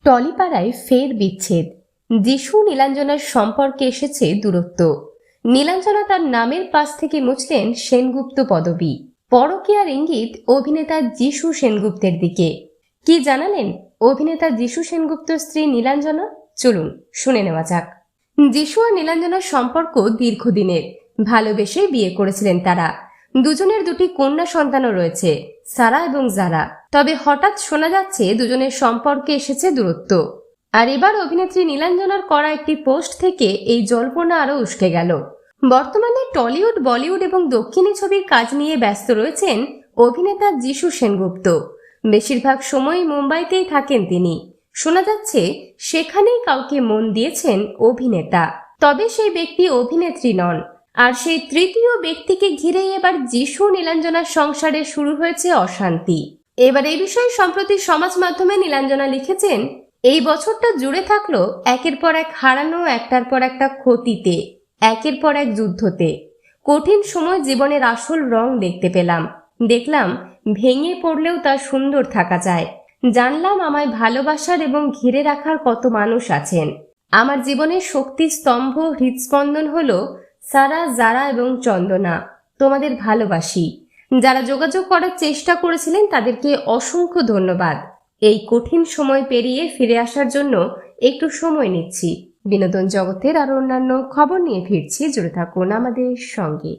টলিপাড়ায় ফের বিচ্ছেদ। যিশু নীলাঞ্জনার সম্পর্কে এসেছে দূরত্ব। নীলাঞ্জনা তার নামের পাশ থেকে মুছলেন সেনগুপ্ত পদবী। পরকীয়ার ইঙ্গিত অভিনেতা যিশু সেনগুপ্তের দিকে। কি জানালেন অভিনেতা যিশু সেনগুপ্তর স্ত্রী নীলাঞ্জনা? চলুন শুনে নেওয়া যাক। যিশু আর নীলাঞ্জনার সম্পর্ক দীর্ঘদিনের। ভালোবেসে বিয়ে করেছিলেন তারা। দুজনের দুটি কন্যা সন্তানও রয়েছে, সারা এবং জারা। তবে হঠাৎ শোনা যাচ্ছে দুজনের সম্পর্কে এসেছে দূরত্ব। আর এবার অভিনেত্রী নীলাঞ্জনার করা একটি পোস্ট থেকে এই জল্পনা আরো উস্কে গেল। বর্তমানে টলিউড, বলিউড এবং দক্ষিণী ছবির কাজ নিয়ে ব্যস্ত রয়েছেন অভিনেতা যিশু সেনগুপ্ত। বেশিরভাগ সময় মুম্বাইতেই থাকেন তিনি। শোনা যাচ্ছে সেখানেই কাউকে মন দিয়েছেন অভিনেতা। তবে সেই ব্যক্তি অভিনেত্রী নন। আর সেই তৃতীয় ব্যক্তিকে ঘিরেই এবার যিশু নীলাঞ্জনার সংসারে শুরু হয়েছে অশান্তি। এবার এই বিষয়ে সম্প্রতি সমাজ মাধ্যমে নীলাঞ্জনা লিখেছেন, এই বছরটা জুড়ে থাকলো একের পর এক হারানো, একটার পর একটা ক্ষতিতে, একের পর এক যুদ্ধতে। কঠিন সময় জীবনের আসল রং দেখতে পেলাম। দেখলাম ভেঙে পড়লেও তা সুন্দর থাকা যায়। জানলাম আমায় ভালোবাসার এবং ঘিরে রাখার কত মানুষ আছেন। আমার জীবনের শক্তি স্তম্ভ, হৃদস্পন্দন হলো সারা, জারা এবং চন্দনা। তোমাদের ভালোবাসি। যারা যোগাযোগ করার চেষ্টা করেছিলেন তাদেরকে অসংখ্য ধন্যবাদ। এই কঠিন সময় পেরিয়ে ফিরে আসার জন্য একটু সময় নিচ্ছি। বিনোদন জগতের আরো অন্যান্য খবর নিয়ে ফিরছি, জুড়ে থাকুন আমাদের সঙ্গে।